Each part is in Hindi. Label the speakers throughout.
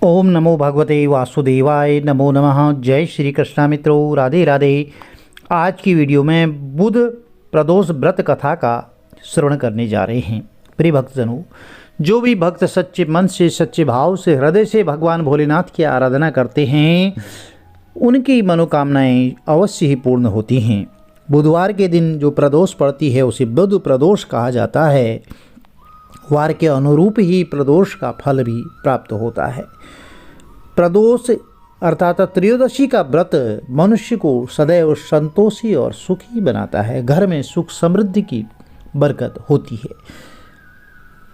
Speaker 1: ओम नमो भगवते वासुदेवाय नमो नमः। जय श्री कृष्णा मित्रों, राधे राधे। आज की वीडियो में बुध प्रदोष व्रत कथा का श्रवण करने जा रहे हैं। प्रिय भक्तजनों, जो भी भक्त सच्चे मन से, सच्चे भाव से, हृदय से भगवान भोलेनाथ की आराधना करते हैं, उनकी मनोकामनाएं अवश्य ही पूर्ण होती हैं। बुधवार के दिन जो प्रदोष पड़ती है उसे बुध प्रदोष कहा जाता है। वार के अनुरूप ही प्रदोष का फल भी प्राप्त होता है। प्रदोष अर्थात त्रयोदशी का व्रत मनुष्य को सदैव संतोषी और सुखी बनाता है। घर में सुख समृद्धि की बरकत होती है।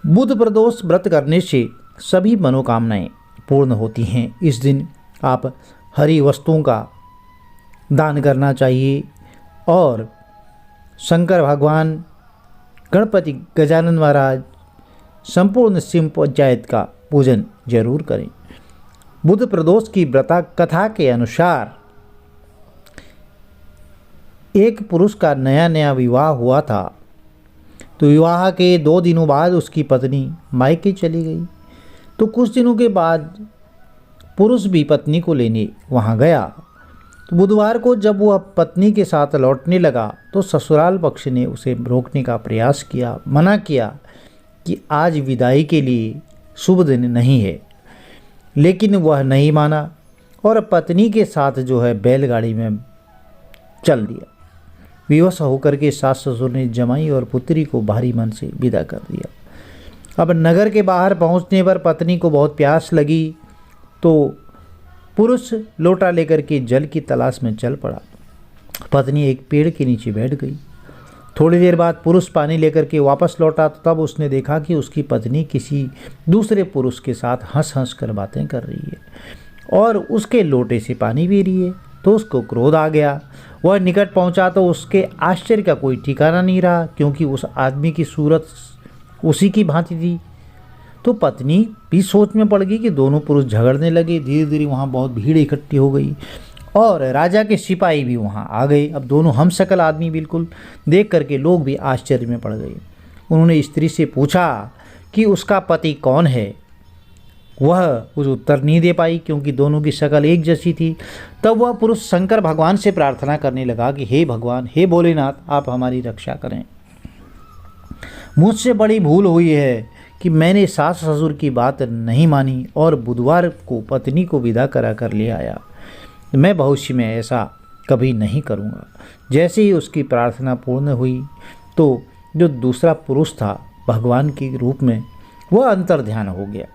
Speaker 1: बुध प्रदोष व्रत करने से सभी मनोकामनाएं पूर्ण होती हैं। इस दिन आप हरी वस्तुओं का दान करना चाहिए और शंकर भगवान, गणपति गजानन महाराज, संपूर्ण शिव पंचायत का पूजन जरूर करें। बुध प्रदोष की व्रता कथा के अनुसार एक पुरुष का नया नया विवाह हुआ था, तो विवाह के 2 दिनों बाद उसकी पत्नी मायके चली गई। तो कुछ दिनों के बाद पुरुष भी पत्नी को लेने वहाँ गया। तो बुधवार को जब वह पत्नी के साथ लौटने लगा तो ससुराल पक्ष ने उसे रोकने का प्रयास किया, मना किया कि आज विदाई के लिए शुभ दिन नहीं है। लेकिन वह नहीं माना और पत्नी के साथ जो है बैलगाड़ी में चल दिया। विवश होकर के सास ससुर ने जमाई और पुत्री को भारी मन से विदा कर दिया। अब नगर के बाहर पहुंचने पर पत्नी को बहुत प्यास लगी, तो पुरुष लोटा लेकर के जल की तलाश में चल पड़ा। पत्नी एक पेड़ के नीचे बैठ गई। थोड़ी देर बाद पुरुष पानी लेकर के वापस लौटा, तो तब उसने देखा कि उसकी पत्नी किसी दूसरे पुरुष के साथ हंस हंस कर बातें कर रही है और उसके लोटे से पानी पी रही है। तो उसको क्रोध आ गया। वह निकट पहुंचा तो उसके आश्चर्य का कोई ठिकाना नहीं रहा, क्योंकि उस आदमी की सूरत उसी की भांति थी। तो पत्नी भी सोच में पड़ गई कि दोनों पुरुष झगड़ने लगे। धीरे धीरे वहाँ बहुत भीड़ इकट्ठी हो गई और राजा के सिपाही भी वहाँ आ गए। अब दोनों हमशक्ल आदमी बिल्कुल देख करके लोग भी आश्चर्य में पड़ गए। उन्होंने स्त्री से पूछा कि उसका पति कौन है। वह कुछ उत्तर नहीं दे पाई, क्योंकि दोनों की शक्ल एक जैसी थी। तब वह पुरुष शंकर भगवान से प्रार्थना करने लगा कि हे भगवान, हे भोलेनाथ, आप हमारी रक्षा करें। मुझसे बड़ी भूल हुई है कि मैंने सास ससुर की बात नहीं मानी और बुधवार को पत्नी को विदा करा कर ले आया। मैं भविष्य में ऐसा कभी नहीं करूँगा। जैसे ही उसकी प्रार्थना पूर्ण हुई तो जो दूसरा पुरुष था भगवान के रूप में, वह अंतर्ध्यान हो गया।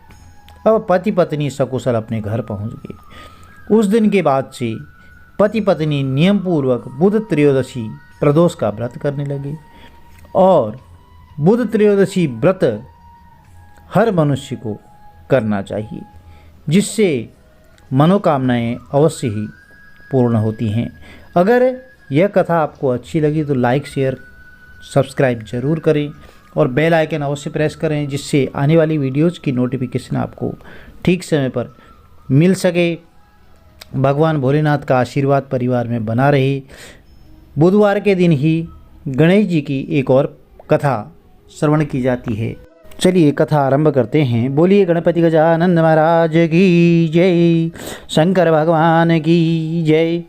Speaker 1: अब पति पत्नी सकुशल अपने घर पहुँच गए। उस दिन के बाद से पति पत्नी नियम पूर्वक बुध त्रयोदशी प्रदोष का व्रत करने लगे। और बुध त्रयोदशी व्रत हर मनुष्य को करना चाहिए, जिससे मनोकामनाएं अवश्य ही पूर्ण होती हैं। अगर यह कथा आपको अच्छी लगी तो लाइक, शेयर, सब्सक्राइब जरूर करें और बेल आइकन अवश्य प्रेस करें, जिससे आने वाली वीडियोज़ की नोटिफिकेशन आपको ठीक समय पर मिल सके। भगवान भोलेनाथ का आशीर्वाद परिवार में बना रहे। बुधवार के दिन ही गणेश जी की एक और कथा श्रवण की जाती है। चलिए कथा आरंभ करते हैं। बोलिए गणपति गजानन महाराज की जय, शंकर भगवान की जय।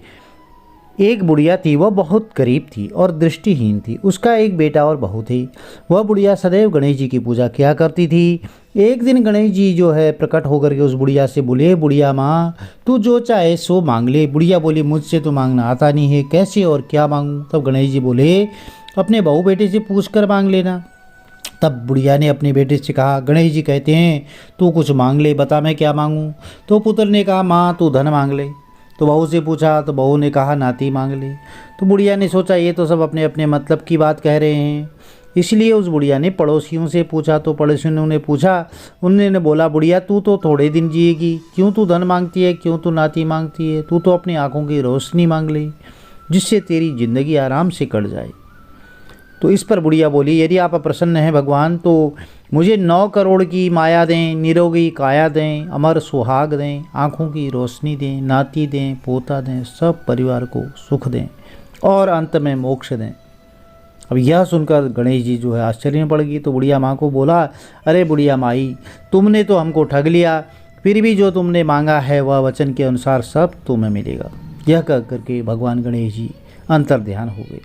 Speaker 1: एक बुढ़िया थी, वह बहुत गरीब थी और दृष्टिहीन थी। उसका एक बेटा और बहू थे। वह बुढ़िया सदैव गणेश जी की पूजा किया करती थी। एक दिन गणेश जी जो है प्रकट होकर के उस बुढ़िया से बोले, बुढ़िया माँ, तू जो चाहे सो मांग ले। बुढ़िया बोली, मुझसे तो मांगना आता नहीं है, कैसे और क्या मांगूँ। तब गणेश जी बोले, अपने बहू बेटे से पूछ कर मांग लेना। तब बुढ़िया ने अपने बेटे से कहा, गणेश जी कहते हैं तू कुछ मांग ले, बता मैं क्या मांगूं। तो पुत्र ने कहा, माँ तू धन मांग ले। तो बहू से पूछा तो बहू ने कहा, नाती मांग ले। तो बुढ़िया ने सोचा ये तो सब अपने अपने मतलब की बात कह रहे हैं, इसलिए उस बुढ़िया ने पड़ोसियों से पूछा। तो पड़ोसियों ने पूछा, उन्होंने बोला, बुढ़िया तू तो थोड़े दिन जिएगी, क्यों तू धन मांगती है, क्यों तू नाती मांगती है, तू तो अपनी आँखों की रोशनी मांग ले, जिससे तेरी जिंदगी आराम से कट जाए। तो इस पर बुढ़िया बोली, यदि आप प्रसन्न हैं भगवान तो मुझे 9 करोड़ की माया दें, निरोगी काया दें, अमर सुहाग दें, आँखों की रोशनी दें, नाती दें, पोता दें, सब परिवार को सुख दें और अंत में मोक्ष दें। अब यह सुनकर गणेश जी जो है आश्चर्य में पड़ गई। तो बुढ़िया माँ को बोला, अरे बुढ़िया माई, तुमने तो हमको ठग लिया। फिर भी जो तुमने मांगा है वह वचन के अनुसार सब तुम्हें मिलेगा। यह कह करके भगवान गणेश जी अंतर ध्यान हो गए।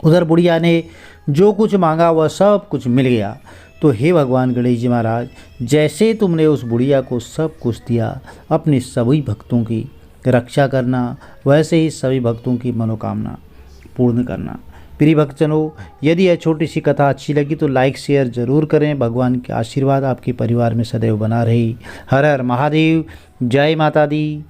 Speaker 1: उधर बुढ़िया ने जो कुछ मांगा वह सब कुछ मिल गया। तो हे भगवान गणेश जी महाराज, जैसे तुमने उस बुढ़िया को सब कुछ दिया, अपने सभी भक्तों की रक्षा करना, वैसे ही सभी भक्तों की मनोकामना पूर्ण करना। प्रिय भक्तजनों, यदि यह छोटी सी कथा अच्छी लगी तो लाइक शेयर जरूर करें। भगवान के आशीर्वाद आपके परिवार में सदैव बना रहे। हर हर महादेव। जय माता दी।